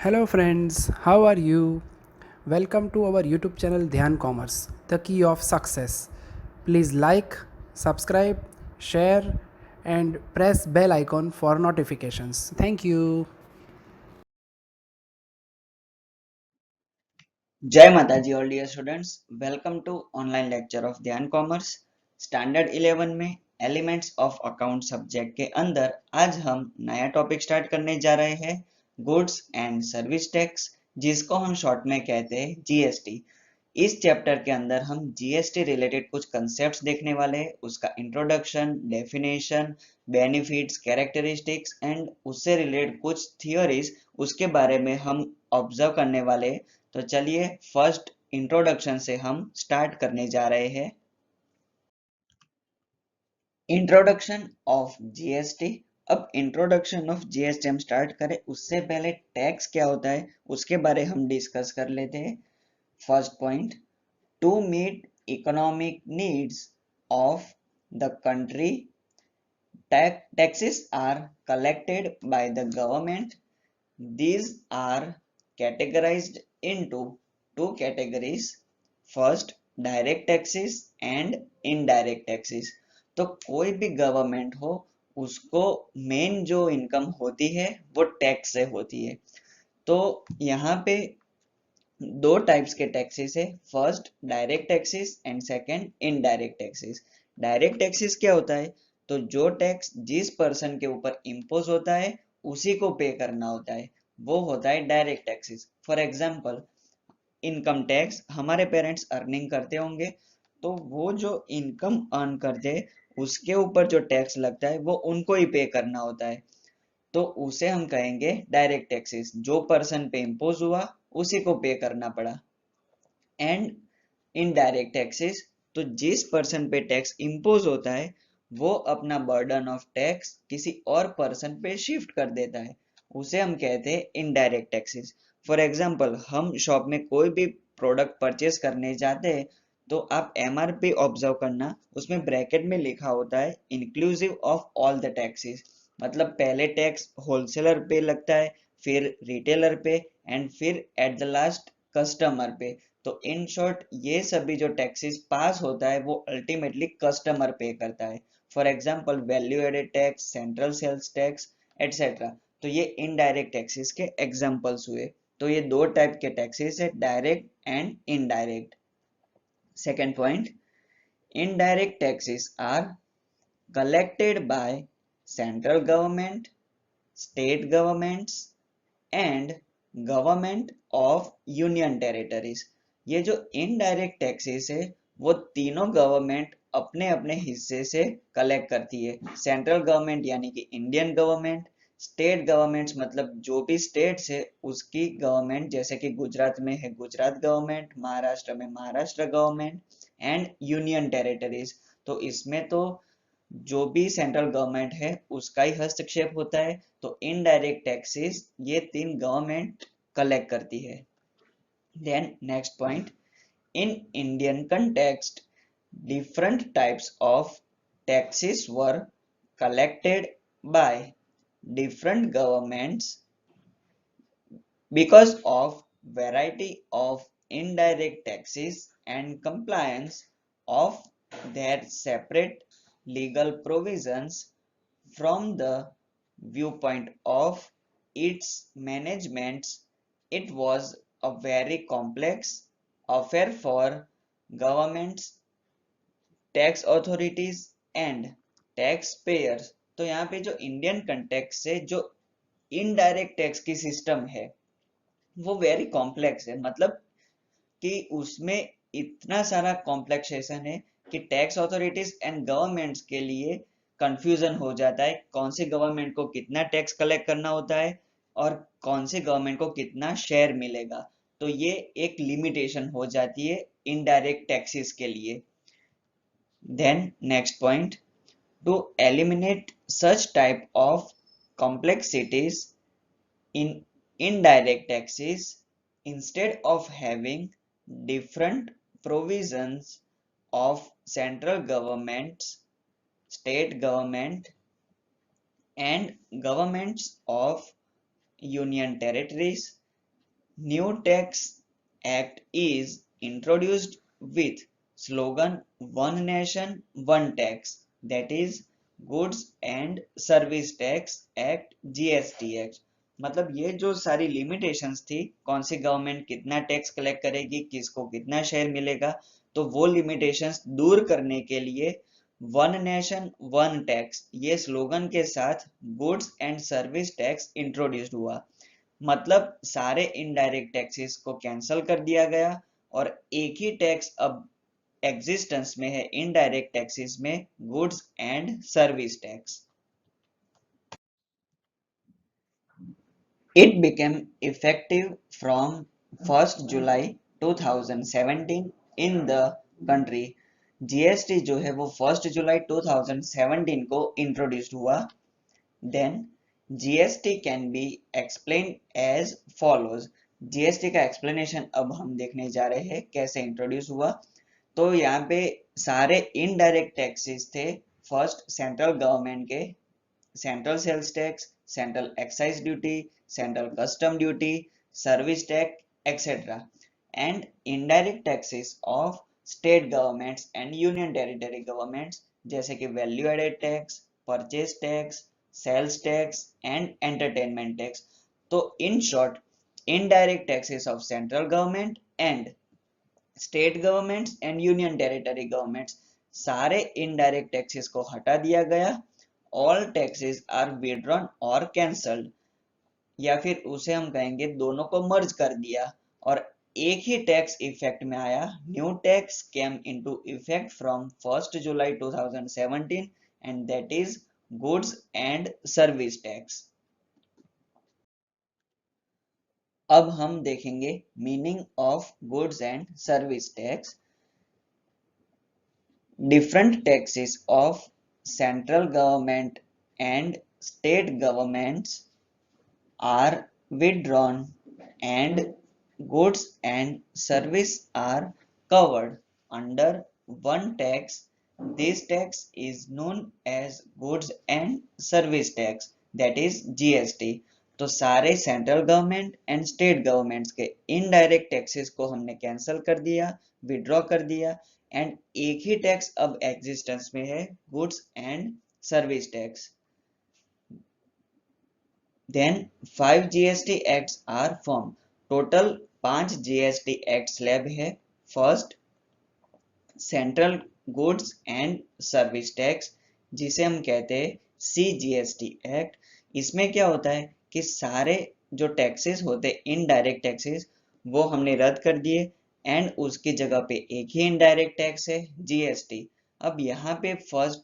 Hello friends, how are you? Welcome to our YouTube channel Dhyan Commerce, the key of success. Please like, subscribe, share and press bell icon for notifications. Thank you. जय माता जी all dear students, welcome to online lecture of Dhyan commerce. Standard 11 में elements of account subject के अंदर आज हम नया topic start करने जा रहे हैं, गुड्स एंड सर्विस टैक्स, जिसको हम शॉर्ट में कहते हैं जीएसटी। इस चैप्टर के अंदर हम जीएसटी रिलेटेड कुछ कंसेप्ट्स देखने वाले हैं, उसका introduction, definition, benefits, characteristics and उससे रिलेटेड कुछ थियोरीज, उसके बारे में हम ऑब्जर्व करने वाले हैं। तो चलिए फर्स्ट इंट्रोडक्शन से हम स्टार्ट करने जा रहे हैं। Introduction of GST. अब इंट्रोडक्शन ऑफ जीएसटी हम स्टार्ट करें उससे पहले टैक्स क्या होता है उसके बारे हम डिस्कस कर लेते हैं। First point, to meet economic needs of the country, taxes are collected by the government. These are categorized into two categories. First, direct taxes and indirect taxes. तो कोई भी गवर्नमेंट हो उसको मेन जो इनकम होती है वो टैक्स से होती है। तो यहाँ पे दो टाइप्स के टैक्सेस है, first direct taxes and second indirect taxes. Direct taxes क्या होता है, तो जो टैक्स जिस पर्सन के ऊपर इम्पोज होता है उसी को पे करना होता है, वो होता है direct taxes. For example, income tax हमारे पेरेंट्स अर्निंग करते होंगे, तो वो जो इनकम अर्न करते हैं उसके ऊपर जो टैक्स लगता है वो उनको ही पे करना होता है, तो उसे हम कहेंगे डायरेक्ट टैक्सेस। जो पर्सन पे इम्पोज हुआ उसी को पे करना पड़ा। एंड इनडायरेक्ट टैक्सेस, तो जिस पर्सन पे टैक्स इम्पोज होता है वो अपना बर्डन ऑफ टैक्स किसी और पर्सन पे शिफ्ट कर देता है, उसे हम कहते हैं इनडायरेक्ट टैक्सेस। फॉर एग्जांपल, हम शॉप में कोई भी प्रोडक्ट परचेज करने जाते हैं तो आप एमआरपी ऑब्जर्व करना, उसमें ब्रैकेट में लिखा होता है inclusive of all the taxes. मतलब पहले टैक्स होलसेलर पे लगता है, फिर रिटेलर पे एंड फिर एट द लास्ट कस्टमर पे। तो इन शॉर्ट ये सभी जो टैक्सेस पास होता है वो अल्टीमेटली कस्टमर पे करता है। For example, value added tax, central sales tax etcetera. तो ये इनडायरेक्ट टैक्सेस के एग्जांपल्स हुए। तो ये दो टाइप के टैक्सेस है, direct and indirect. Second point, indirect taxes are collected by central government, state governments and government of union territories। ये जो इनडायरेक्ट टैक्सेस है वो तीनों गवर्नमेंट अपने अपने हिस्से से कलेक्ट करती है। सेंट्रल गवर्नमेंट यानी कि इंडियन गवर्नमेंट, स्टेट गवर्नमेंट्स मतलब जो भी स्टेट्स है उसकी गवर्नमेंट, जैसे कि गुजरात में है गुजरात गवर्नमेंट, महाराष्ट्र में Maharashtra government and union territories. तो इसमें तो जो भी सेंट्रल गवर्नमेंट है उसका ही हस्तक्षेप होता है। तो इनडायरेक्ट टैक्सेस ये तीन गवर्नमेंट कलेक्ट करती है। Then next point, in Indian context different types of taxes were collected by different governments because of variety of indirect taxes and compliance of their separate legal provisions. From the viewpoint of its management, it was a very complex affair for governments, tax authorities and tax payers। तो यहाँ पे जो Indian context से जो indirect tax की system है वो very complex है। मतलब कि उसमें इतना सारा कॉम्प्लेक्सेशन है कि टैक्स अथॉरिटीज एंड गवर्नमेंट्स के लिए कंफ्यूजन हो जाता है कौन सी गवर्नमेंट को कितना टैक्स कलेक्ट करना होता है और कौन सी गवर्नमेंट को कितना शेयर मिलेगा। तो ये एक लिमिटेशन हो जाती है इनडायरेक्ट टैक्सेस के लिए। Then next point, to eliminate such type of complexities in indirect taxes, instead of having different provisions of central governments, state government and governments of union territories, New Tax Act is introduced with slogan One Nation, One Tax, that is Goods and Service Tax Act GST Act. मतलब ये जो सारी limitations थी, कौन सी government कितना tax collect करेगी, किसको कितना शेयर मिलेगा, तो वो लिमिटेशंस दूर करने के लिए वन नेशन वन टैक्स ये स्लोगन के साथ goods and service tax introduced हुआ। मतलब सारे इनडायरेक्ट टैक्सेस को कैंसिल कर दिया गया और एक ही टैक्स अब एग्जिस्टेंस में है इनडायरेक्ट टैक्सेस में, goods and service tax. It became effective from 1st July 2017 in the country। GST जो है वो 1st जुलाई 2017 को इंट्रोड्यूस्ड हुआ। Then GST can be explained as follows। GST का एक्सप्लेनेशन अब हम देखने जा रहे हैं कैसे इंट्रोड्यूस हुआ। तो यहाँ पे सारे इनडायरेक्ट टैक्सेस थे फर्स्ट सेंट्रल गवर्नमेंट के, central sales tax, central excise duty, central custom duty, service tax etcetera, and indirect taxes of state governments and union territory governments जैसे कि value added tax, purchase tax, sales tax and entertainment tax. तो in short indirect taxes of central government and state governments and union territory governments, सारे indirect taxes को हटा दिया गया। All taxes are withdrawn और cancelled, या फिर उसे हम कहेंगे दोनों को मर्ज कर दिया और एक ही टैक्स इफेक्ट में आया। New tax came into effect from 1st July 2017 and that is goods and service tax. अब हम देखेंगे meaning of goods and service tax. Different taxes of central government and state governments are withdrawn and goods and service are covered under one tax. This tax is known as goods and service tax, that is GST। तो सारे central government and state governments के indirect taxes को हमने cancel कर दिया, withdraw कर दिया, and एक ही टैक्स अब एग्जिस्टेंस में है, goods and service tax. Then 5 GST acts are formed। Total 5 GST act slab है। First central goods and service tax जिसे हम कहते हैं CGST एक्ट। इसमें क्या होता है कि सारे जो टैक्सेस होते हैं इनडायरेक्ट टैक्सेस वो हमने रद्द कर दिए एंड उसकी जगह पे एक ही इनडायरेक्ट टैक्स है GST। अब यहाँ पे फर्स्ट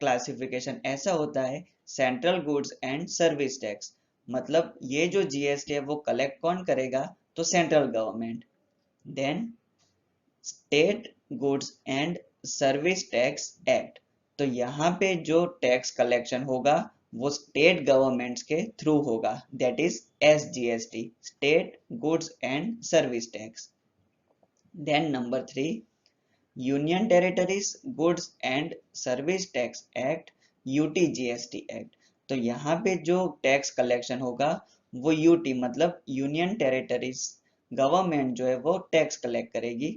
क्लासिफिकेशन ऐसा होता है central goods and service tax, मतलब ये जो GST है वो कलेक्ट कौन करेगा, तो central government. Then state goods and service tax act, तो यहाँ पे जो टैक्स कलेक्शन होगा वो स्टेट गवर्नमेंट्स के थ्रू होगा, that is SGST, state goods and service tax. Then number 3 union territories goods and service tax act, UTGST act. तो यहाँ पे जो टैक्स कलेक्शन होगा वो यूटी मतलब यूनियन टेरिटरीज गवर्नमेंट जो है वो टैक्स कलेक्ट करेगी।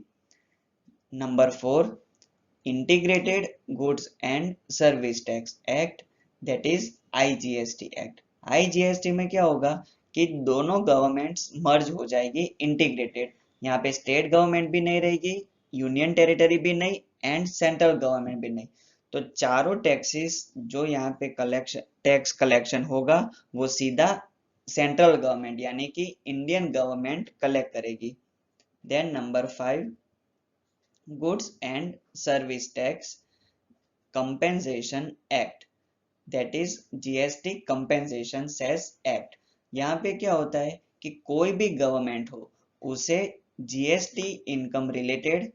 Number 4 integrated goods and service tax act, that is IGST act. IGST में क्या होगा कि दोनों गवर्नमेंट्स मर्ज हो जाएगी, इंटीग्रेटेड। यहाँ पे स्टेट गवर्नमेंट भी नहीं रहेगी, यूनियन टेरिटरी भी नहीं एंड सेंट्रल गवर्नमेंट भी नहीं। तो चारों टैक्सेस जो यहाँ पे टैक्स कलेक्शन होगा वो सीधा सेंट्रल गवर्नमेंट यानी कि इंडियन गवर्नमेंट कलेक्ट करेगी। Then number 5 goods and service tax compensation act, that is GST compensation cess act. यहाँ पे क्या होता है कि कोई भी गवर्नमेंट हो उसे GST income related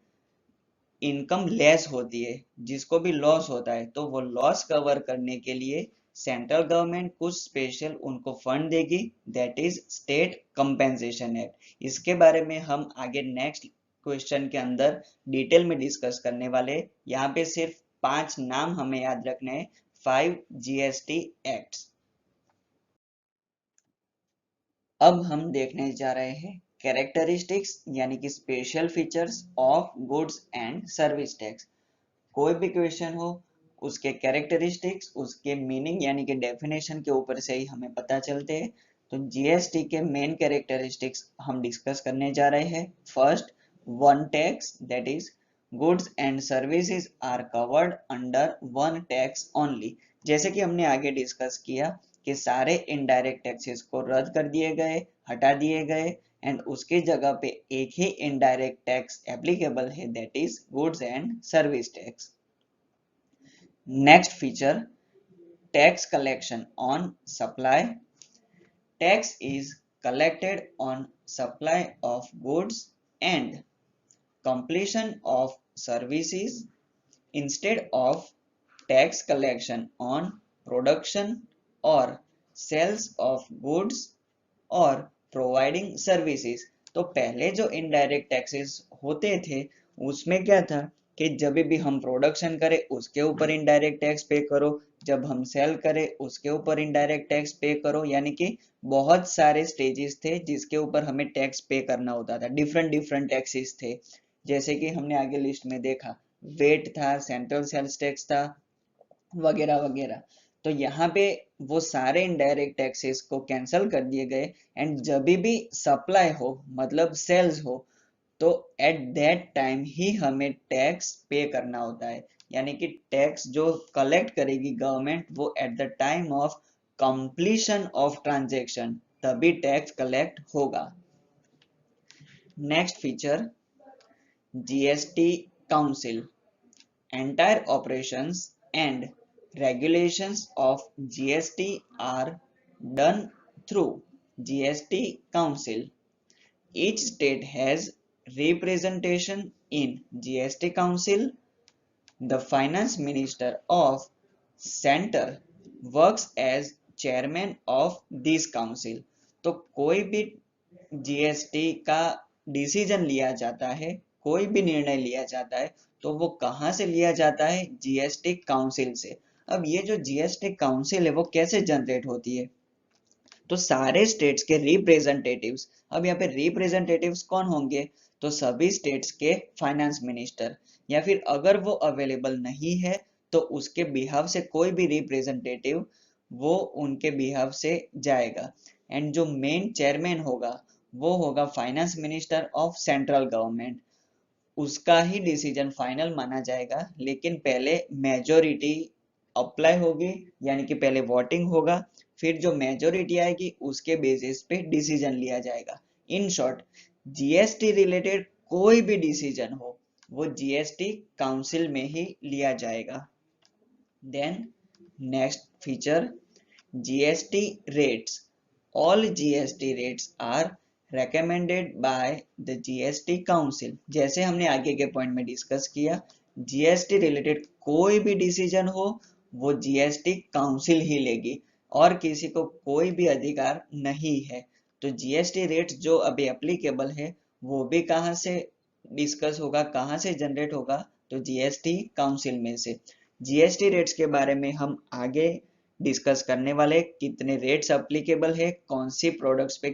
income less होती है, जिसको भी लॉस होता है तो वो लॉस कवर करने के लिए सेंट्रल गवर्नमेंट कुछ स्पेशल उनको फंड देगी, that is state compensation act. इसके बारे में हम आगे नेक्स्ट क्वेश्चन के अंदर डिटेल में डिस्कस करने वाले। यहाँ पे सिर्फ 5 नाम हमें याद रखने हैं, 5 GST एक्ट्स। अब हम देखने जा रहे हैं कैरेक्टरिस्टिक्स यानी कि special features of goods and service tax. कोई भी क्वेश्चन हो, उसके कैरेक्टरिस्टिक्स, उसके मीनिंग यानी कि डेफिनेशन के ऊपर से ही हमें पता चलते हैं। तो जीएसटी के मेन कैरेक्टरिस्टिक्स हम डिस्कस करने जा रहे हैं। First, one tax, that is goods and services are covered under one tax only. जैसे कि हमने आगे डिस्कस किया कि सारे इनडायरेक्ट टैक्सेस को रद्द कर दिए गए, हटा दिए गए, एंड उसके जगह पे एक ही इनडायरेक्ट टैक्स एप्लीकेबल है, that is goods and service tax. Next feature, tax collection on supply. Tax is collected on supply of goods and completion of services instead of tax collection on production or sales of goods और providing services. तो पहले जो indirect taxes होते थे उसमें क्या था कि जब भी हम प्रोडक्शन करें उसके ऊपर इनडायरेक्ट टैक्स पे करो, जब हम सेल करें उसके ऊपर इनडायरेक्ट टैक्स पे करो, यानी कि बहुत सारे स्टेजेस थे जिसके ऊपर हमें टैक्स पे करना होता था। डिफरेंट डिफरेंट टैक्सेस थे, जैसे कि हमने आगे लिस्ट में देखा, वेट था, सेंट्रल सेल्स टैक्स था, वगैरह वगैरह। तो यहाँ पे वो सारे इनडायरेक्ट टैक्सेस को कैंसिल कर दिए गए, एंड जब भी सप्लाई हो मतलब सेल्स हो तो एट दैट टाइम ही हमें टैक्स पे करना होता है। यानी कि टैक्स जो कलेक्ट करेगी गवर्नमेंट वो at the time of completion of transaction तभी टैक्स कलेक्ट होगा। Next feature, GST council. Entire operations and regulations of GST are done through GST Council. Each state has representation in GST Council. The Finance Minister of Center works as chairman of this council. तो कोई भी GST का decision लिया जाता है, कोई भी निर्णय लिया जाता है, तो वो कहाँ से लिया जाता है? जीएसटी काउंसिल से। अब ये जो जीएसटी काउंसिल है वो कैसे जनरेट होती है? तो सारे स्टेट्स के रिप्रेजेंटेटिव्स, अब यहाँ पे रिप्रेजेंटेटिव्स कौन होंगे? तो सभी स्टेट्स के फाइनेंस मिनिस्टर, या फिर अगर वो अवेलेबल नहीं है तो उसके बिहाफ से कोई भी रिप्रेजेंटेटिव वो उनके बिहाफ से जाएगा। एंड जो मेन चेयरमैन होगा वो होगा finance minister of central government. उसका ही डिसीजन फाइनल माना जाएगा, लेकिन पहले मेजोरिटी अप्लाई होगी, यानी कि पहले वोटिंग होगा, फिर जो मेजोरिटी आएगी उसके बेसिस पे डिसीजन लिया जाएगा। इन शॉर्ट, जीएसटी रिलेटेड कोई भी डिसीजन हो वो जीएसटी काउंसिल में ही लिया जाएगा। Then next feature, GST rates. All GST rates are recommended by the GST Council। जैसे हमने आगे के पॉइंट में डिस्कस किया, जीएसटी रिलेटेड कोई भी डिसीजन हो वो जीएसटी काउंसिल ही लेगी और किसी को कोई भी अधिकार नहीं है। तो जीएसटी रेट जो अभी एप्लीकेबल है वो भी कहाँ से डिस्कस होगा, कहाँ से जनरेट होगा? तो जीएसटी काउंसिल में से। जीएसटी रेट्स के बारे में हम आगे डिस्कस करने वाले, कितने रेट्स अप्लीकेबल है, कौन सी प्रोडक्ट्स पे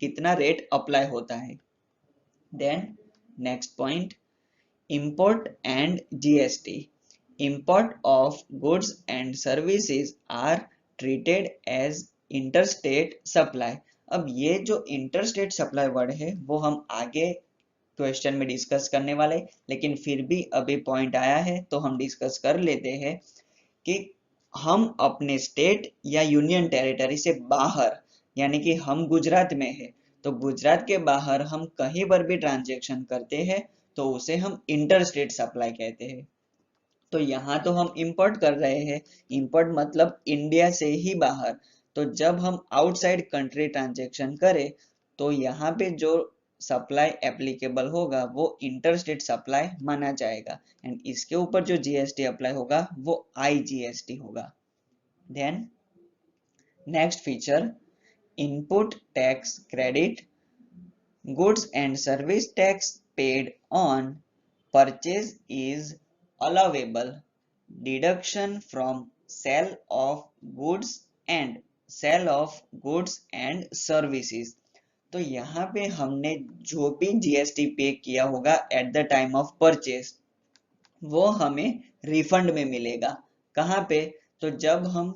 कितना रेट अप्लाई होता है। Then next point, import and GST. Import of goods and services are treated as interstate supply। अब ये जो interstate supply वर्ड है वो हम आगे क्वेश्चन में डिस्कस करने वाले, लेकिन फिर भी अभी पॉइंट आया है तो हम डिस्कस कर लेते हैं कि हम अपने स्टेट या यूनियन टेरिटरी से बाहर, यानी कि हम गुजरात में है तो गुजरात के बाहर हम कहीं पर भी ट्रांजेक्शन करते हैं तो उसे हम इंटर स्टेट सप्लाई कहते हैं। तो यहाँ तो हम इंपोर्ट कर रहे हैं, इंपोर्ट मतलब इंडिया से ही बाहर। तो जब हम आउटसाइड कंट्री ट्रांजेक्शन करें तो यहाँ पे जो सप्लाई एप्लीकेबल होगा वो इंटर स्टेट सप्लाई माना जाएगा, एंड इसके ऊपर जो जीएसटी अप्लाई होगा वो आईजीएसटी होगा। Then next feature, input tax credit. Goods and service tax paid on purchase is allowable deduction from sale of goods and services। तो यहाँ पे हमने जो भी जीएसटी पे किया होगा at the time of purchase वो हमें रिफंड में मिलेगा। कहाँ पे? तो जब हम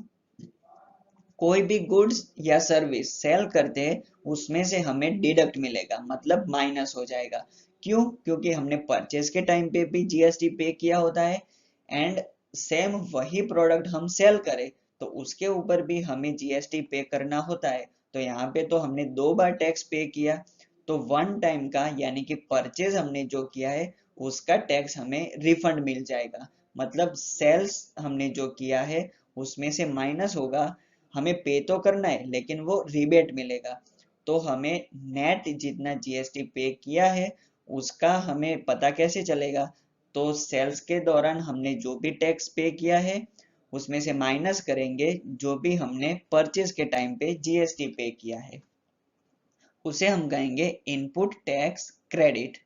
कोई भी गुड्स या सर्विस सेल करते हैं उसमें से हमें डिडक्ट मिलेगा, मतलब माइनस हो जाएगा। क्यों? क्योंकि हमने परचेज के टाइम पे भी जीएसटी पे किया होता है एंड सेम वही प्रोडक्ट हम सेल करें तो उसके ऊपर भी हमें जीएसटी पे करना होता है। तो यहाँ पे तो हमने 2 बार टैक्स पे किया, तो वन टाइम का यानी कि परचेज हमने जो किया है उसका टैक्स हमें रिफंड मिल जाएगा। मतलब सेल्स हमने जो किया है उसमें से माइनस होगा, हमें पे तो करना है लेकिन वो रिबेट मिलेगा। तो हमें नेट जितना जीएसटी पे किया है उसका हमें पता कैसे चलेगा? तो सेल्स के दौरान हमने जो भी टैक्स पे किया है उसमें से माइनस करेंगे जो भी हमने परचेज के टाइम पे जीएसटी पे किया है, उसे हम कहेंगे input tax credit.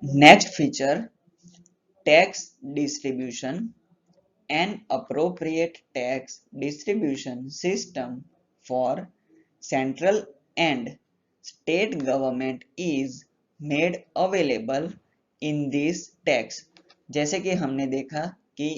Next feature, tax distribution. An appropriate tax distribution system for central and state government is made available in this tax। जैसे कि हमने देखा कि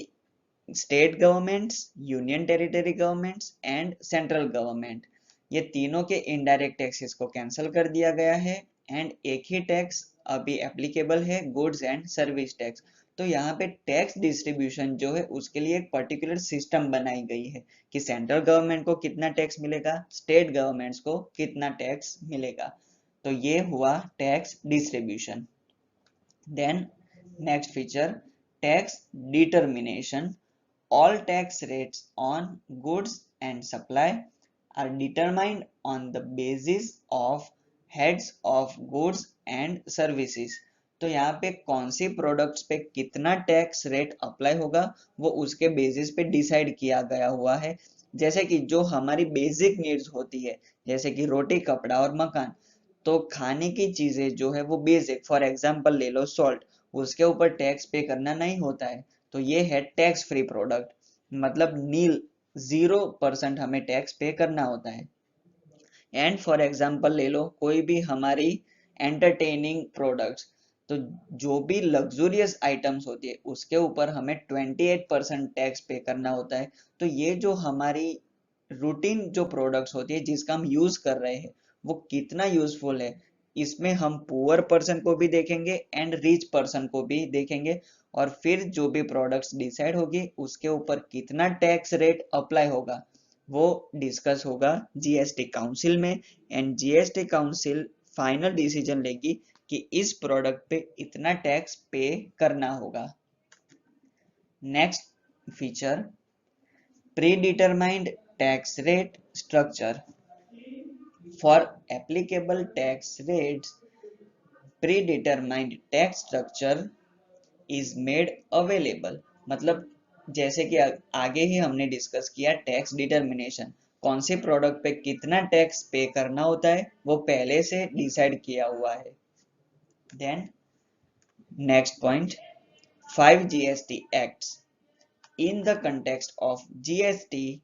state governments, union territory governments and central government, ये तीनों के indirect taxes को cancel कर दिया गया है एंड एक ही टैक्स अभी एप्लीकेबल है, गुड्स एंड सर्विस टैक्स। तो यहाँ पे टैक्स डिस्ट्रीब्यूशन जो है उसके लिए एक पर्टिकुलर सिस्टम बनाई गई है कि सेंट्रल गवर्नमेंट को कितना टैक्स मिलेगा, स्टेट गवर्नमेंट्स को कितना टैक्स मिलेगा। तो ये हुआ tax distribution. Then next feature, tax determination. All tax rates on goods and supply are determined on the basis of heads of goods and services। तो यहाँ पे कौन सी प्रोडक्ट्स पे कितना टैक्स रेट अप्लाई होगा वो उसके बेसिस पे डिसाइड किया गया हुआ है। जैसे कि जो हमारी बेसिक नीड्स होती है जैसे कि रोटी, कपड़ा और मकान, तो खाने की चीजें जो है वो बेसिक, फॉर एग्जांपल ले लो सॉल्ट, उसके ऊपर टैक्स पे करना नहीं होता है। तो ये है टैक्स फ्री प्रोडक्ट, मतलब नील, 0% हमें टैक्स पे करना होता है। एंड फॉर एग्जांपल ले लो कोई भी हमारी एंटरटेनिंग प्रोडक्ट्स, तो जो भी लग्जूरियस आइटम्स होती है उसके ऊपर हमें 28% टैक्स पे करना होता है। तो ये जो हमारी रूटीन जो प्रोडक्ट्स होती है जिसका हम यूज कर रहे हैं वो कितना यूजफुल है, इसमें हम पुअर पर्सन को भी देखेंगे एंड रिच पर्सन को भी देखेंगे। और फिर जो भी प्रोडक्ट्स डिसाइड होगी उसके ऊपर कितना टैक्स रेट अप्लाई होगा वो डिस्कस होगा जीएसटी काउंसिल में and GST council final decision लेगी कि इस प्रोडक्ट पे इतना टैक्स पे करना होगा। Next feature, pre determined tax rate structure. For applicable tax rates pre determined tax structure is made available. मतलब जैसे कि आगे ही हमने डिस्कस किया टैक्स डिटर्मिनेशन, कौन से प्रोडक्ट पे कितना टैक्स पे करना होता है वो पहले से डिसाइड किया हुआ है। Then next point, 5 GST acts. In the context of GST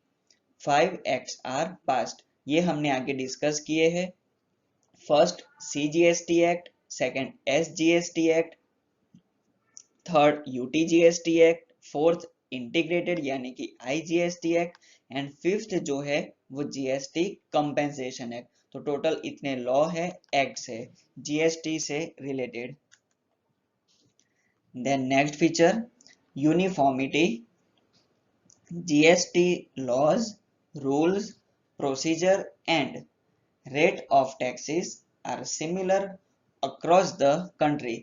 5 acts are passed. ये हमने आगे डिस्कस किए हैं। First CGST act, second SGST act, third UTGST act, fourth integrated यानी कि आईजीएसटी एक्ट एंड फिफ्थ जो है वो जीएसटी कंपेंसेशन एक्ट। तो टोटल इतने लॉ है, एक्ट्स है जीएसटी से related. Then next feature, uniformity. GST laws, rules, procedure and rate of taxes are similar across the country।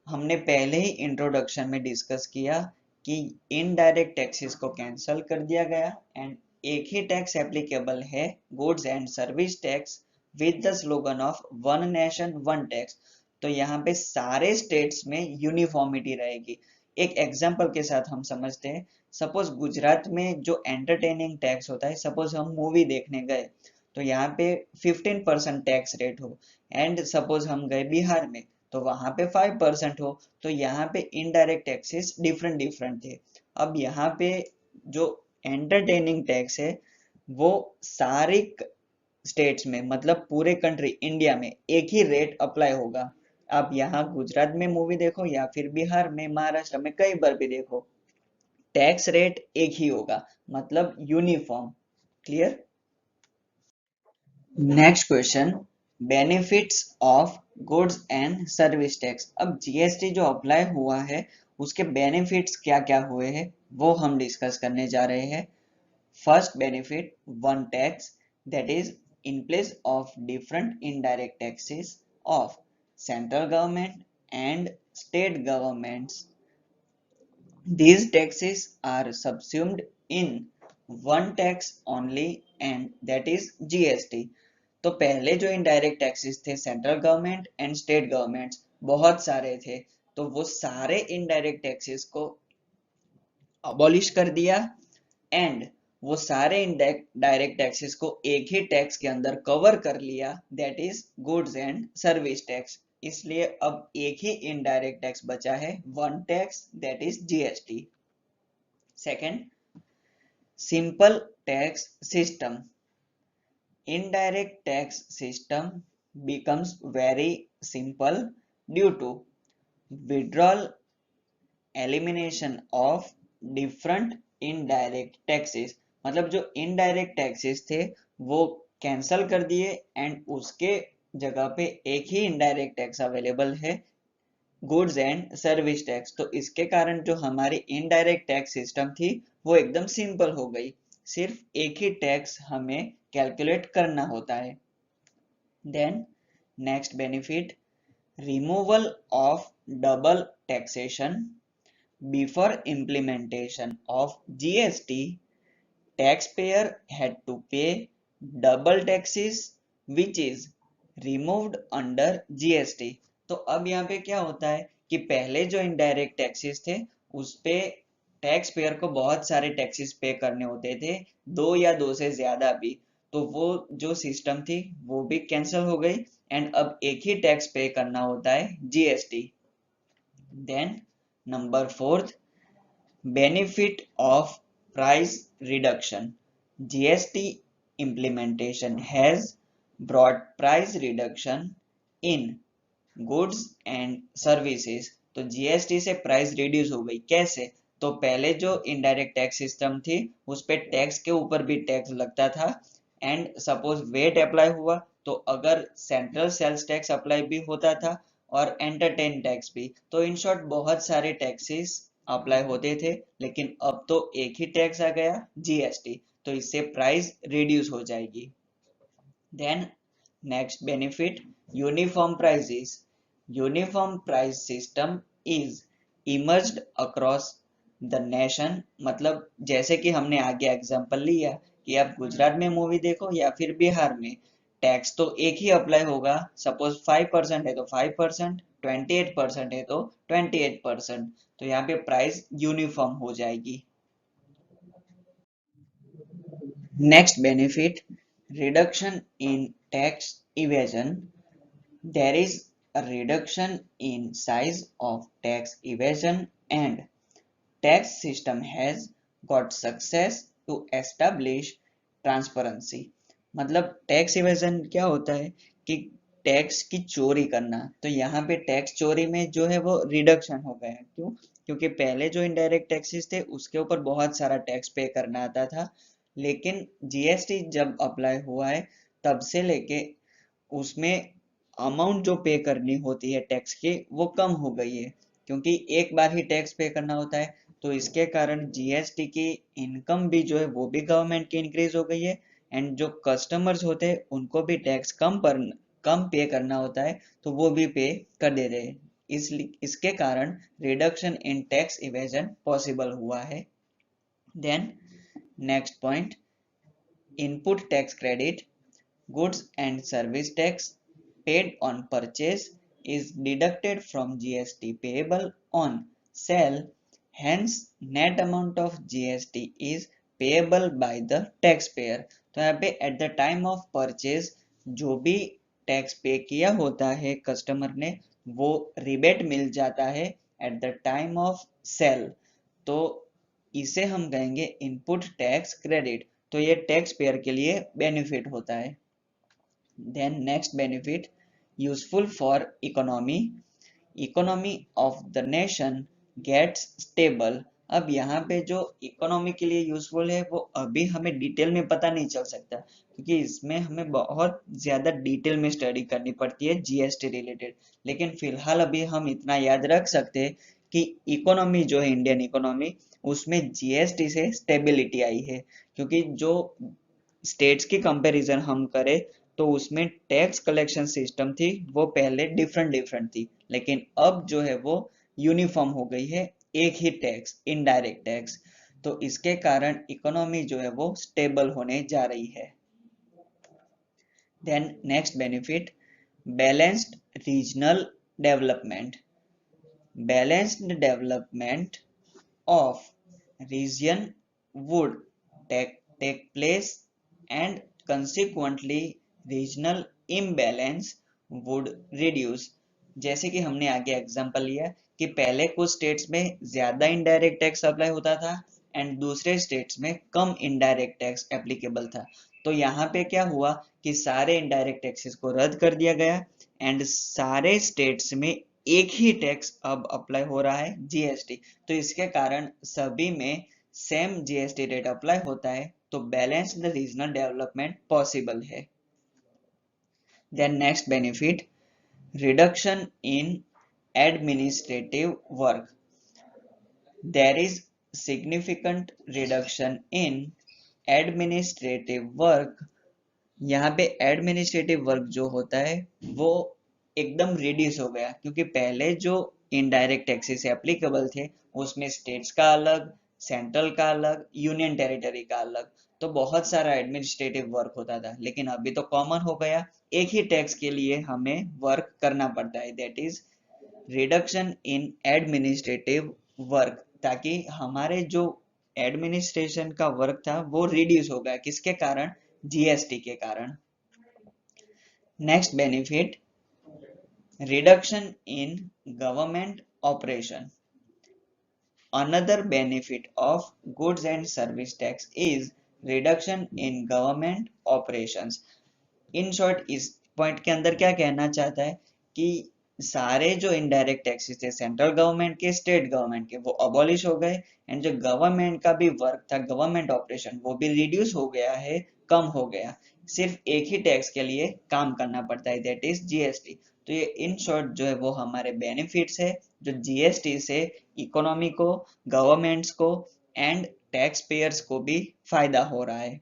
हमने पहले ही इंट्रोडक्शन में डिस्कस किया कि इनडायरेक्ट टैक्सेस को कैंसिल कर दिया गया एंड एक ही टैक्स एप्लीकेबल है, goods and service tax, with the slogan of one nation one tax. तो यहाँ पे सारे स्टेट्स में यूनिफॉर्मिटी रहेगी। एक एग्जांपल के साथ हम समझते हैं, सपोज गुजरात में जो एंटरटेनिंग टैक्स होता है, सपोज हम मूवी देखने गए तो यहाँ पे 15% टैक्स रेट हो एंड सपोज हम गए बिहार में तो वहां पे 5% हो, तो यहाँ पे इनडायरेक्ट टैक्सेस डिफरेंट डिफरेंट थे। अब यहाँ पे जो एंटरटेनिंग टैक्स है वो सारी स्टेट्स में, मतलब पूरे कंट्री इंडिया में एक ही रेट अप्लाई होगा। आप यहाँ गुजरात में मूवी देखो या फिर बिहार में, महाराष्ट्र में, कहीं पर भी देखो, टैक्स रेट एक ही होगा, मतलब uniform. Clear? Next question, benefits of goods and service tax. अब जीएसटी जो अप्लाई हुआ है उसके बेनिफिट्स क्या क्या हुए हैं वो हम डिस्कस करने जा रहे हैं। First benefit, one tax, that is in place of different indirect taxes of central government and state governments. These taxes are subsumed in one tax only, and that is GST. तो पहले जो indirect taxes थे central government and state governments, बहुत सारे थे, तो वो सारे इनडायरेक्ट टैक्सेस को अबॉलिश कर दिया एंड वो सारे डायरेक्ट टैक्सेस को एक ही टैक्स के अंदर कवर कर लिया, that is goods and service tax. इसलिए अब एक ही इनडायरेक्ट टैक्स बचा है, one tax, that is GST. Second, simple tax system. Indirect tax system becomes very simple due to withdrawal, elimination of different indirect taxes। मतलब जो indirect taxes थे वो कैंसल कर दिए एंड उसके जगह पे एक ही इनडायरेक्ट टैक्स अवेलेबल है, गुड्स एंड सर्विस टैक्स। तो इसके कारण जो हमारी इनडायरेक्ट टैक्स सिस्टम थी वो एकदम सिंपल हो गई, सिर्फ एक ही टैक्स हमें कैलकुलेट करना होता है। Then next benefit, removal of double taxation. Before implementation of GST, taxpayer had to pay double taxes which is removed under GST। तो अब यहाँ पे क्या होता है कि पहले जो इनडायरेक्ट टैक्सेस थे उस पे टैक्स पेयर को बहुत सारे टैक्सेस पे करने होते थे, दो या दो से ज्यादा भी। तो वो जो सिस्टम थी वो भी कैंसिल हो गई एंड अब एक ही टैक्स पे करना होता है, GST. Then number fourth, benefit of price reduction. GST implementation has brought price reduction in goods and services. तो जीएसटी से प्राइस रिड्यूस हो गई, कैसे? तो पहले जो इनडायरेक्ट टैक्स सिस्टम थी उस पे टैक्स के ऊपर भी टैक्स लगता था एंड सपोज वेट अप्लाई हुआ तो अगर सेंट्रल सेल्स टैक्स अप्लाई भी होता था और एंटरटेन टैक्स भी, तो इन शॉर्ट बहुत सारे टैक्सेस अप्लाई होते थे, लेकिन अब तो एक ही टैक्स आ गया, जीएसटी। तो इससे प्राइस रिड्यूस हो जाएगी। Then next benefit, uniform prices. Uniform price system is emerged across the nation. मतलब जैसे कि हमने आगे एग्जांपल लिया कि आप गुजरात में मूवी देखो या फिर बिहार में, टैक्स तो एक ही अप्लाई होगा। सपोज 5% है तो 5%, 28% है तो 28%। तो यहाँ पे प्राइस यूनिफॉर्म हो जाएगी। Next benefit, reduction in tax evasion. There is a reduction in size of tax evasion and tax system has got success to establish transparency। मतलब टैक्स इवेजन क्या होता है कि टैक्स की चोरी करना। तो यहाँ पे टैक्स चोरी में जो है वो रिडक्शन हो गया है। क्यों? क्योंकि पहले जो इनडायरेक्ट टैक्सेस थे उसके ऊपर बहुत सारा टैक्स पे करना आता था, लेकिन जीएसटी जब अप्लाई हुआ है तब से लेके उसमें अमाउंट जो पे करनी होती है टैक्स की वो कम हो गई है, क्योंकि एक बार ही टैक्स पे करना होता है। तो इसके कारण जीएसटी की इनकम भी जो है वो भी गवर्नमेंट की इंक्रीज हो गई है एंड जो कस्टमर्स होते हैं उनको भी टैक्स कम पे करना होता है, तो वो भी पे कर दे रहे हैं। इसके कारण reduction in tax evasion possible हुआ है। Then next point, input tax credit. Goods and service tax paid on purchase is deducted from GST payable on sale. Hence, net amount of GST is payable by the taxpayer। तो यहाँ पे at the time of purchase जो भी tax पे किया होता है customer ने वो रिबेट मिल जाता है at the time of sale। तो इसे हम कहेंगे इनपुट टैक्स क्रेडिट। तो ये टैक्स पेयर के लिए बेनिफिट होता है। Then next benefit, useful for economy of the nation gets stable. अब यहाँ पे जो इकोनॉमी के लिए यूजफुल है वो अभी हमें डिटेल में पता नहीं चल सकता, क्योंकि इसमें हमें बहुत ज्यादा डिटेल में स्टडी करनी पड़ती है जीएसटी रिलेटेड। लेकिन फिलहाल अभी हम इतना याद रख सकते हैं कि इकोनॉमी जो है इंडियन इकोनॉमी, उसमें जीएसटी से स्टेबिलिटी आई है। क्योंकि जो स्टेट्स की कंपैरिजन हम करें तो उसमें टैक्स कलेक्शन सिस्टम थी वो पहले डिफरेंट डिफरेंट थी, लेकिन अब जो है वो यूनिफॉर्म हो गई है, एक ही टैक्स, इनडायरेक्ट टैक्स। तो इसके कारण इकोनॉमी जो है वो स्टेबल होने जा रही है। Then next benefit, balanced regional development. Balanced development of region would take place, and consequently regional imbalance would reduce। जैसे कि हमने आगे एग्जांपल लिया कि पहले कुछ स्टेट्स में ज्यादा इनडायरेक्ट टैक्स अप्लाई होता था एंड दूसरे स्टेट्स में कम इनडायरेक्ट टैक्स एप्लीकेबल था। तो यहाँ पे क्या हुआ कि सारे इनडायरेक्ट टैक्सेस को रद्द कर दिया गया एंड सारे स्टेट्स में एक ही टैक्स अब अप्लाई हो रहा है, जीएसटी। तो इसके कारण सभी में सेम जीएसटी रेट अप्लाई होता है, तो बैलेंस्ड रीजनल डेवलपमेंट पॉसिबल है। Then next benefit, reduction in administrative work. There is significant reduction in administrative work। यहाँ पे एडमिनिस्ट्रेटिव वर्क जो होता है वो एकदम रिड्यूस हो गया, क्योंकि पहले जो इनडायरेक्ट टैक्सेस एप्लीकेबल थे उसमें स्टेट्स का अलग, सेंट्रल का अलग, यूनियन टेरिटरी का अलग, तो बहुत सारा एडमिनिस्ट्रेटिव वर्क होता था। लेकिन अभी तो कॉमन हो गया, एक ही टैक्स के लिए हमें वर्क करना पड़ता है, that is reduction in administrative work. ताकि हमारे जो एडमिनिस्ट्रेशन का वर्क था वो रिड्यूस हो गया, किसके कारण, जीएसटी के कारण। Next benefit, reduction in government operation. Another benefit of goods and service tax is reduction in government operations. In short इस पॉइंट के अंदर क्या कहना चाहता है कि सारे जो इनडायरेक्ट टैक्सेस थे सेंट्रल गवर्नमेंट के, स्टेट गवर्नमेंट के, वो अबॉलिश हो गए एंड जो गवर्नमेंट का भी वर्क था, गवर्नमेंट ऑपरेशन, वो भी रिड्यूस हो गया है, कम हो गया। सिर्फ एक ही टैक्स के लिए काम करना पड़ता है, दैट इज जीएसटी। तो ये इन शॉर्ट जो है वो हमारे बेनिफिट्स है जो जीएसटी से इकोनॉमी को, गवर्नमेंट्स को एंड टैक्स पेयर्स को भी फायदा हो रहा है।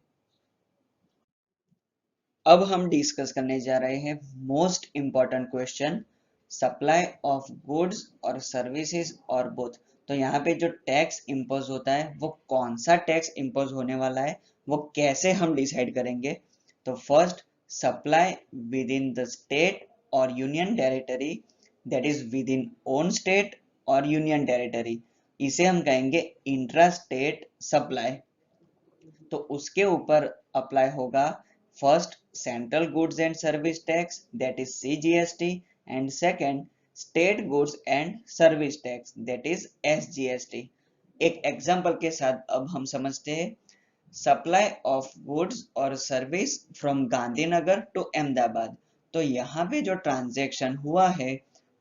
अब हम डिस्कस करने जा रहे हैं most important question, supply of goods और सर्विसेज और बोथ। तो यहाँ पे जो टैक्स इम्पोज होता है वो कौन सा टैक्स इम्पोज होने वाला है, वो कैसे हम डिसाइड करेंगे। तो first, supply within the state और union territory, that is within own state और यूनियन टेरिटरी, इसे हम कहेंगे इंट्रा स्टेट सप्लाई। तो उसके ऊपर अप्लाई होगा first central goods and service tax, that is CGST, and second state goods and service tax, that is SGST. एक example के साथ अब हम समझते हैं, सप्लाई ऑफ गुड्स और service from Gandhinagar to Ahmedabad. तो यहाँ पे जो ट्रांजैक्शन हुआ है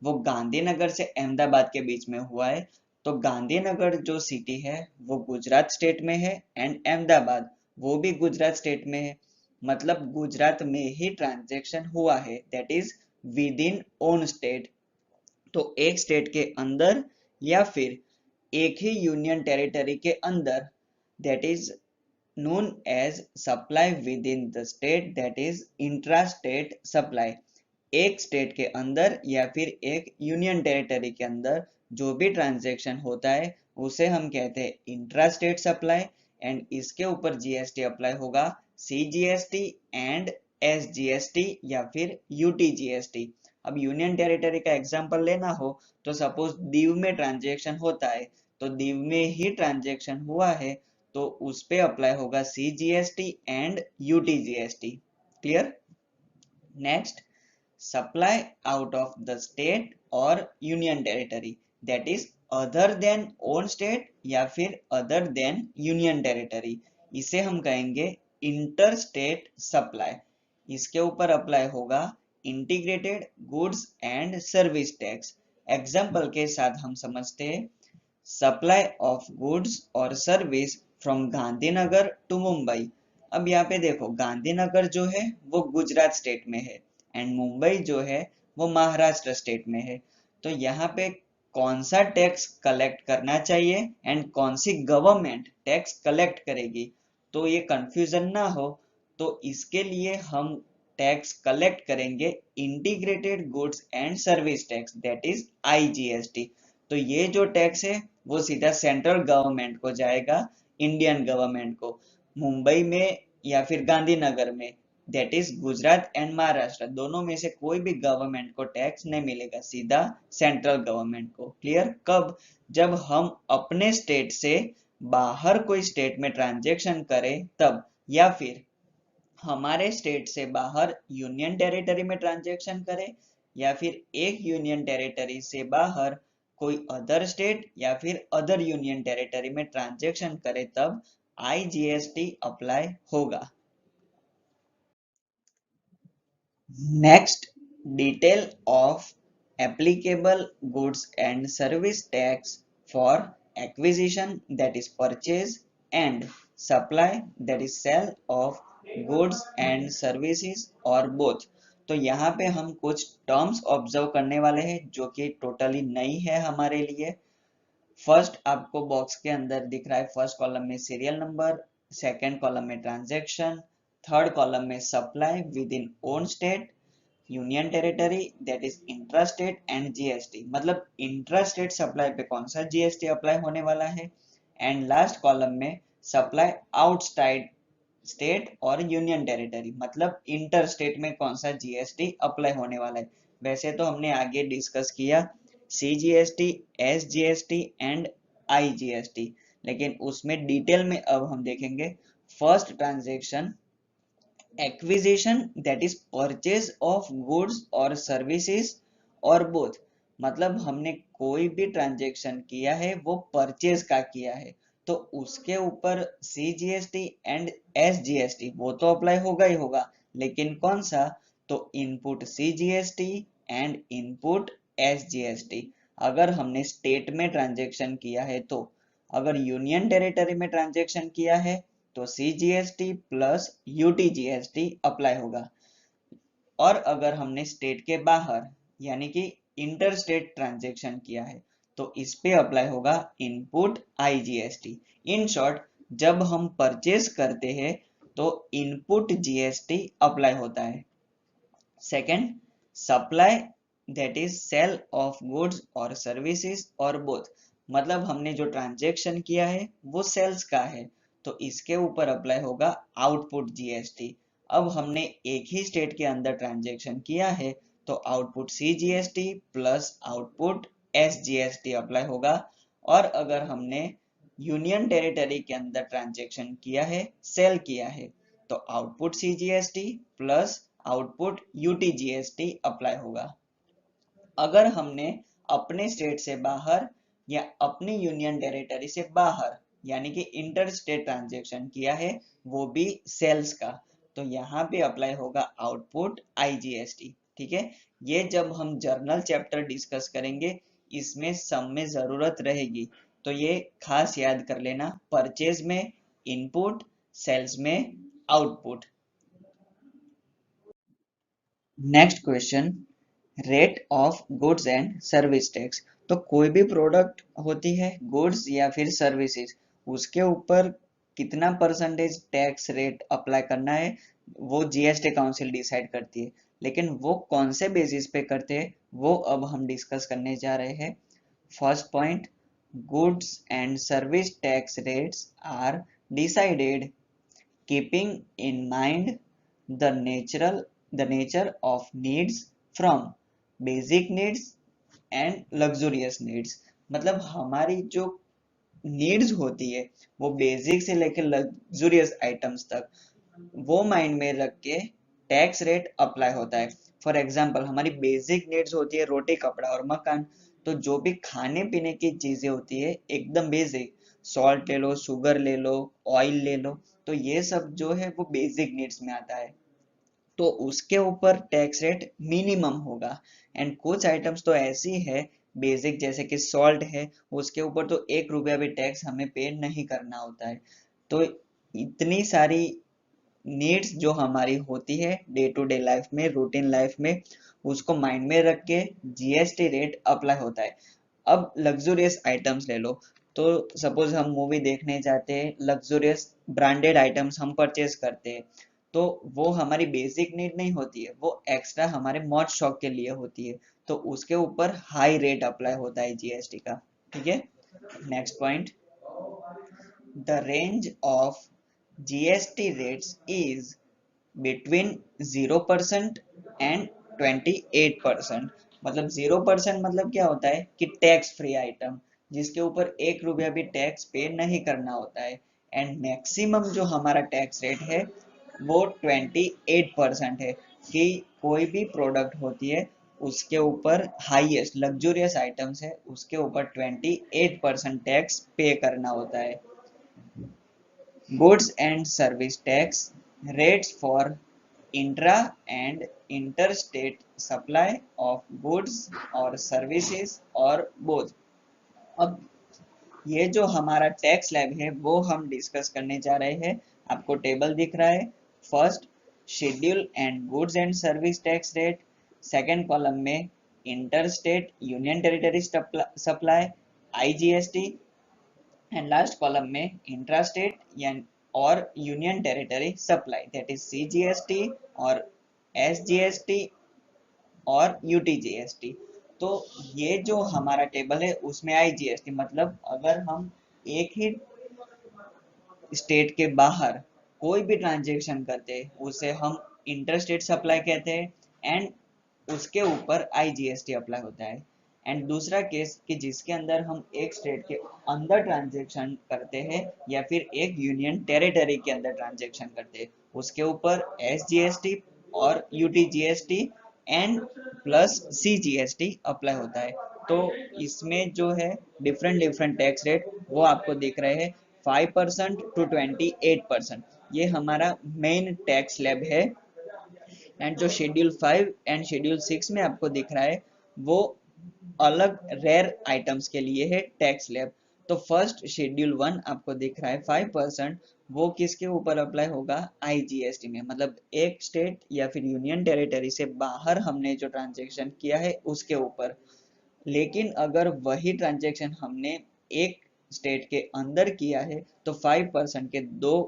वो गांधीनगर से अहमदाबाद के बीच में हुआ है। तो गांधीनगर जो सिटी है वो गुजरात स्टेट में है एंड अहमदाबाद वो भी गुजरात स्टेट में है, मतलब गुजरात में ही ट्रांजैक्शन हुआ है, that is within own state. तो एक स्टेट के अंदर या फिर एक ही यूनियन टेरिटरी के अंदर, that is known as supply within the state, that is intra-state supply। एक स्टेट के अंदर या फिर एक यूनियन टेरिटरी के अंदर जो भी ट्रांजैक्शन होता है उसे हम कहते हैं इंट्रा स्टेट सप्लाई, एंड इसके ऊपर जीएसटी अप्लाई होगा, सीजीएसटी एंड एसजीएसटी या फिर यूटीजीएसटी। अब यूनियन टेरिटरी का एग्जांपल लेना हो तो सपोज दीव में ट्रांजैक्शन होता है, तो दीव में ही ट्रांजैक्शन हुआ है तो उस पे अप्लाई होगा CGST and UTGST. Clear. Next, supply out of the state और union territory, that is other than own state या फिर अदर देन यूनियन टेरिटरी, इसे हम कहेंगे इंटर स्टेट सप्लाई। इसके ऊपर अप्लाई होगा integrated goods and service tax. Example के साथ हम समझते हैं, सप्लाई ऑफ गुड्स और service from Gandhinagar to Mumbai. अब यहाँ पे देखो, गांधीनगर जो है वो गुजरात स्टेट में है एंड मुंबई जो है वो महाराष्ट्र स्टेट में है। तो यहाँ पे कौन सा टैक्स कलेक्ट करना चाहिए एंड कौन सी गवर्नमेंट टैक्स कलेक्ट करेगी, तो ये कंफ्यूजन ना हो, तो इसके लिए हम टैक्स कलेक्ट करेंगे integrated goods and service tax, that is IGST. तो ये जो टैक्स है वो सीधा सेंट्रल गवर्नमेंट को जाएगा, इंडियन गवर्नमेंट को, मुंबई में या फिर गांधीनगर में, that is Gujarat and Maharashtra, दोनों में से कोई भी गवर्नमेंट को टैक्स नहीं मिलेगा, सीधा सेंट्रल गवर्नमेंट को। क्लियर? कब? जब हम अपने स्टेट से बाहर कोई स्टेट में ट्रांजेक्शन करें तब, या फिर हमारे स्टेट से बाहर यूनियन टेरिटरी में ट्रांजेक्शन करें, या फिर एक यूनियन टेरिटरी से बाहर कोई अदर स्टेट या फिर अदर यूनियन टेरिटरी में ट्रांजेक्शन करे, तब आईजीएसटी अप्लाई होगा। Next, detail of applicable goods and service tax for acquisition, that is purchase, and supply, that is sale of goods and services or both। तो यहाँ पे हम कुछ टर्म्स ऑब्जर्व करने वाले हैं जो कि टोटली नई है हमारे लिए। फर्स्ट आपको बॉक्स के अंदर दिख रहा है, फर्स्ट कॉलम में सीरियल नंबर, सेकेंड कॉलम में ट्रांजैक्शन, थर्ड कॉलम में supply within own state, union territory, that is intra state and GST, मतलब इंट्रा स्टेट सप्लाई पे कौन सा जीएसटी अप्लाई होने वाला है, एंड लास्ट कॉलम में सप्लाई आउटसाइड स्टेट और यूनियन टेरिटरी, मतलब इंटर स्टेट में कौन सा जीएसटी अप्लाई होने वाला है। वैसे तो हमने आगे डिस्कस किया सीजीएसटी, एसजीएसटी एंड आईजीएसटी, लेकिन उसमें डिटेल में अब हम देखेंगे first transaction acquisition, that is purchase of goods और सर्विसेज और बोथ, मतलब हमने कोई भी ट्रांजैक्शन किया है वो परचेज का किया है, तो उसके ऊपर सीजीएसटी एंड एसजीएसटी वो तो अप्लाई होगा ही होगा, लेकिन कौन सा? तो input CGST and input SGST. अगर हमने स्टेट में ट्रांजैक्शन किया है तो, अगर यूनियन टेरिटरी में ट्रांजैक्शन किया है तो सीजीएसटी प्लस यूटीजीएसटी अप्लाई होगा, और अगर हमने स्टेट के बाहर यानी कि इंटर स्टेट ट्रांजैक्शन किया है तो इस पे अप्लाई होगा इनपुट आईजीएसटी। इन शॉर्ट, जब हम परचेज करते हैं तो इनपुट जीएसटी अप्लाई होता है। Second, supply, that is sale of goods और सर्विसेज और बोथ, मतलब हमने जो ट्रांजैक्शन किया है वो सेल्स का है, तो इसके ऊपर अप्लाई होगा आउटपुट जीएसटी। अब हमने एक ही स्टेट के अंदर ट्रांजैक्शन किया है तो output CGST plus output SGST apply होगा, और अगर हमने यूनियन टेरिटरी के अंदर ट्रांजैक्शन किया है, सेल किया है, तो output CGST plus output UTGST apply होगा। अगर हमने अपने स्टेट से बाहर या अपनी यूनियन टेरिटरी से बाहर यानी कि इंटर स्टेट ट्रांजैक्शन किया है वो भी सेल्स का, तो यहाँ पे अप्लाई होगा आउटपुट आईजीएसटी। ठीक है, ये जब हम जर्नल चैप्टर डिस्कस करेंगे इसमें सम में जरूरत रहेगी, तो ये खास याद कर लेना, परचेज में इनपुट, सेल्स में output. Next question, rate of goods and service tax. तो कोई भी प्रोडक्ट होती है, गुड्स या फिर सर्विसेज, उसके ऊपर कितना परसेंटेज टैक्स रेट अप्लाई करना है वो जीएसटी काउंसिल डिसाइड करती है, लेकिन वो कौन से बेसिस पे करते हैं वो अब हम डिस्कस करने जा रहे हैं। First point, goods and service tax rates are decided keeping in mind the nature of needs from basic needs and luxurious needs, मतलब हमारी जो नीड्स होती है वो बेसिक से लेकर लग्जूरियस आइटम्स तक, वो माइंड में रख के टैक्स रेट अप्लाई होता है। फॉर एग्जांपल, हमारी बेसिक नीड्स होती है रोटी, कपड़ा और मकान, तो जो भी खाने पीने की चीजें होती है एकदम बेसिक, सॉल्ट ले लो, शुगर ले लो, ऑयल ले लो, तो ये सब जो है वो बेसिक नीड्स में आता है। तो तो उसके ऊपर टैक्स रेट मिनिमम होगा। एंड कुछ आइटम्स तो ऐसी है बेसिक, जैसे कि सॉल्ट है, उसके ऊपर तो 1 रुपया भी टैक्स हमें पे नहीं करना होता है। तो इतनी सारी नीड्स जो हमारी होती है डे टू डे लाइफ में, रूटीन लाइफ में, उसको माइंड में रख के जीएसटी रेट अप्लाई होता है। अब लग्जूरियस आइटम्स ले लो, तो सपोज हम मूवी देखने जाते हैं, लग्जूरियस ब्रांडेड आइटम्स हम परचेज करते हैं, तो वो हमारी बेसिक नीड नहीं होती है, वो एक्स्ट्रा हमारे मौज शौक के लिए होती है, तो उसके ऊपर हाई रेट अप्लाई होता है जीएसटी का। ठीक है, next point, the range of GST rates is between 0% and 28%। मतलब 0% मतलब क्या होता है कि टैक्स फ्री आइटम, जिसके ऊपर 1 रुपया भी टैक्स पे नहीं करना होता है। एंड मैक्सिमम जो हमारा टैक्स रेट है वो 28% है, कि कोई भी प्रोडक्ट होती है उसके ऊपर हाईएस्ट लग्जूरियस आइटम्स है उसके ऊपर 28% टैक्स पे करना होता है। Goods and service tax rates for intra and interstate supply of goods or services or both। अब ये जो हमारा टैक्स स्लैब है वो हम डिस्कस करने जा रहे हैं। आपको टेबल दिख रहा है। First, schedule and goods and service tax rate. Second column में inter state union territory supply IGST, and last column में इंट्रा स्टेट और union territory supply, that is CGST और एसजीएसटी और यूटीजीएसटी। तो ये जो हमारा टेबल है उसमें आईजीएसटी मतलब अगर हम एक ही स्टेट के बाहर कोई भी ट्रांजेक्शन करते हैं उसे हम इंटर स्टेट सप्लाई कहते हैं, एंड उसके ऊपर आईजीएसटी अप्लाई होता है। एंड दूसरा केस कि जिसके अंदर हम एक स्टेट के अंदर ट्रांजेक्शन करते हैं या फिर एक यूनियन टेरिटरी के अंदर ट्रांजेक्शन करते हैं, उसके ऊपर एसजीएसटी और UTGST and plus CGST apply होता है। तो इसमें जो है डिफरेंट डिफरेंट टैक्स रेट वो आपको दिख रहे हैं, 5% टू 28%। ये हमारा मेन टैक्स स्लैब है। एंड जो शेड्यूल 5 एंड शेड्यूल 6 में आपको दिख रहा है वो अलग रेयर आइटम्स के लिए है टैक्स स्लैब। तो फर्स्ट शेड्यूल 1 आपको दिख रहा है 5%, वो किसके ऊपर अप्लाई होगा, आईजीएसटी में, मतलब एक स्टेट या फिर यूनियन टेरिटरी से बाहर हमने जो ट्रांजेक्शन किया है उसके ऊपर। लेकिन अगर वही ट्रांजेक्शन हमने एक स्टेट के अंदर किया है तो 5% के दो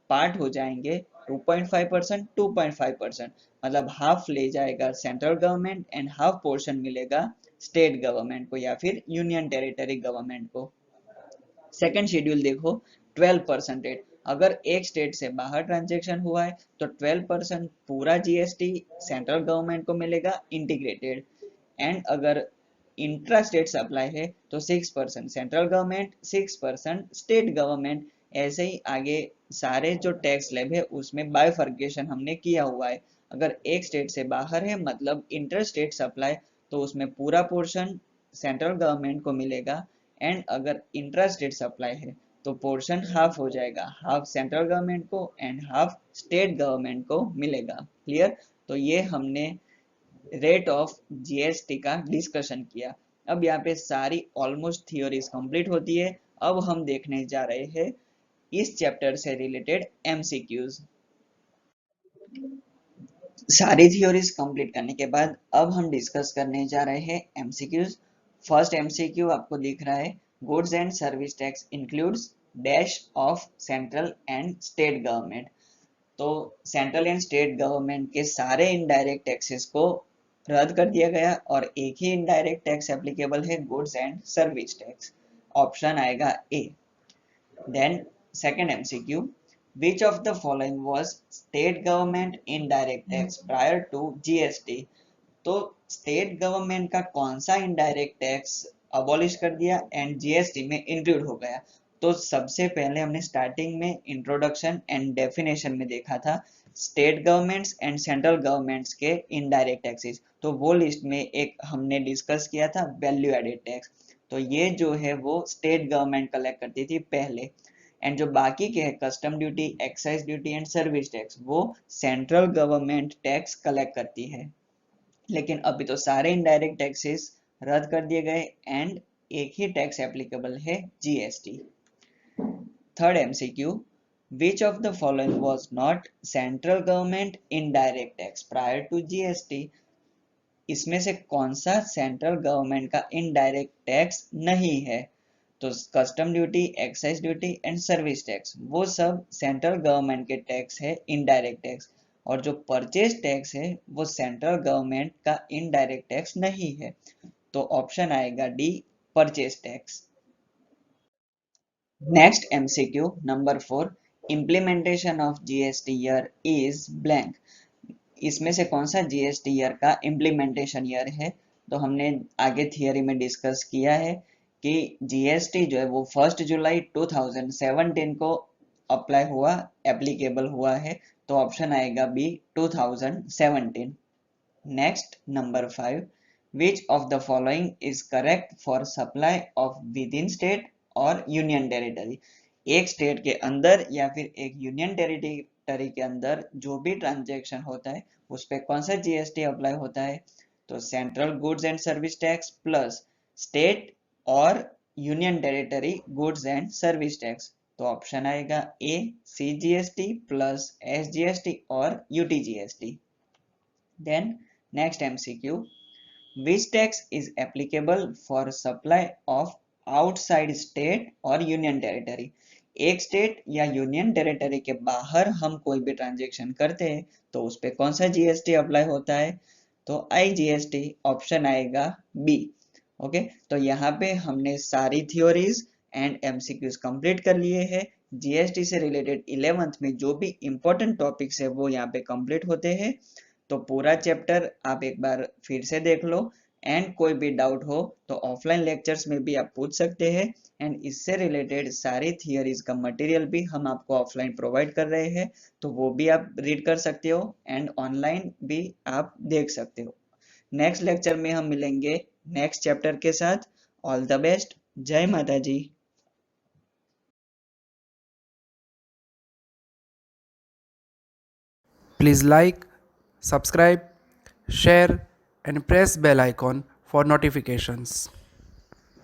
पार्ट हो जाएंगे, 2.5% 2.5%, मतलब हाफ ले जाएगा central government and half portion मिलेगा स्टेट गवर्नमेंट को या फिर यूनियन टेरिटरी गवर्नमेंट को। सेकेंड शेड्यूल देखो, 12% रेट, अगर एक स्टेट से बाहर ट्रांजेक्शन हुआ है तो 12% पूरा जीएसटी सेंट्रल गवर्नमेंट को मिलेगा इंटीग्रेटेड। एंड अगर इंट्रा स्टेट सप्लाई है तो 6% सेंट्रल गवर्नमेंट, 6% स्टेट गवर्नमेंट। ऐसे ही आगे सारे जो टैक्स स्लैब है उसमें बाइफर्केशन हमने किया हुआ है। अगर एक स्टेट से बाहर है मतलब इंटर स्टेट सप्लाई, तो उसमें पूरा पोर्शन सेंट्रल गवर्नमेंट को मिलेगा। एंड अगर इंट्रा स्टेट सप्लाई है तो पोर्शन हाफ हो जाएगा, हाफ सेंट्रल गवर्नमेंट को एंड हाफ स्टेट गवर्नमेंट को मिलेगा। क्लियर? तो ये हमने रेट ऑफ जीएसटी का डिस्कशन किया। अब यहाँ पे सारी ऑलमोस्ट थियोरीज कंप्लीट होती है। अब हम देखने जा रहे हैं इस चैप्टर से रिलेटेड एमसीक्यूज। सारी थियोरीज कंप्लीट करने के बाद अब हम डिस्कस करने जा रहे हैं एमसीक्यूज। फर्स्ट एमसीक्यू आपको दिख रहा है, goods and service tax includes dash of central and state government. तो सेंट्रल एंड स्टेट गवर्नमेंट के सारे इनडायरेक्ट टैक्सेस को रद्द कर दिया गया और एक ही इनडायरेक्ट टैक्स एप्लीकेबल है, goods and service tax. Option आएगा A. Then second MCQ, which of the following was state government indirect tax prior to GST। तो स्टेट गवर्नमेंट का कौन सा इनडायरेक्ट टैक्स अबॉलिश कर दिया एंड जीएसटी में include हो गया। तो सबसे पहले हमने स्टार्टिंग में इंट्रोडक्शन एंड डेफिनेशन में देखा था state governments and central governments के इनडायरेक्ट टैक्सेस, तो वो लिस्ट में एक हमने डिस्कस किया था वैल्यू एडेड टैक्स। तो ये जो है वो स्टेट गवर्नमेंट कलेक्ट करती थी पहले। एंड जो बाकी के हैं custom duty, excise duty and service tax, वो सेंट्रल गवर्नमेंट टैक्स कलेक्ट करती है। लेकिन अभी तो सारे इनडायरेक्ट टैक्सेस रद्द कर दिए गए एंड एक ही टैक्स एप्लीकेबल है, GST. Third MCQ, which of the following was not central government indirect tax prior to GST? इसमें से कौन सा सेंट्रल गवर्नमेंट का इनडायरेक्ट टैक्स नहीं है? तो custom duty, excise duty and service tax, वो सब सेंट्रल गवर्नमेंट के टैक्स है, इनडायरेक्ट टैक्स। और जो परचेज टैक्स है वो सेंट्रल गवर्नमेंट का इनडायरेक्ट टैक्स नहीं है। तो ऑप्शन आएगा D, purchase tax. Next MCQ number 4, implementation of GST year is blank. इसमें से कौन सा जीएसटी ईयर का इम्प्लीमेंटेशन ईयर है? तो हमने आगे थियरी में डिस्कस किया है कि जीएसटी जो है वो 1 जुलाई 2017 को अप्लाई हुआ, एप्लीकेबल हुआ है। तो ऑप्शन आएगा B, 2017। Next number 5, which of the following is correct for supply of within state और यूनियन टेरिटरी? एक स्टेट के अंदर या फिर एक यूनियन टेरिटरी के अंदर जो भी ट्रांजैक्शन होता है उस पर कौन सा जीएसटी अप्लाई होता है? तो central goods and service tax plus state और union territory goods and service tax. तो ऑप्शन आएगा ए, सीजीएसटी प्लस एसजीएसटी और UTGST. Then next MCQ, which tax is applicable for supply of outside state और union territory? एक state या union territory के बाहर हम कोई भी ट्रांजेक्शन करते हैं तो उस पर कौन सा जीएसटी अप्लाई होता है? तो आईजीएसटी, ऑप्शन आएगा बी। ओके, तो यहाँ पे हमने सारी थ्योरीज एंड एमसीक्यूज कंप्लीट कर लिए हैं। जीएसटी से रिलेटेड 11th में जो भी इंपॉर्टेंट टॉपिक्स है वो यहाँ पे कंप्लीट होते हैं। तो पूरा चैप्टर आप एक बार फिर से देख लो एंड कोई भी डाउट हो तो ऑफलाइन लेक्चर्स में भी आप पूछ सकते हैं। एंड इससे रिलेटेड सारी थियरीज का मटेरियल भी हम आपको ऑफलाइन प्रोवाइड कर रहे हैं, तो वो भी आप रीड कर सकते हो एंड ऑनलाइन भी आप देख सकते हो। नेक्स्ट लेक्चर में हम मिलेंगे नेक्स्ट चैप्टर के साथ। ऑल द बेस्ट, जय माता जी। Please like, subscribe, share and press bell icon for notifications.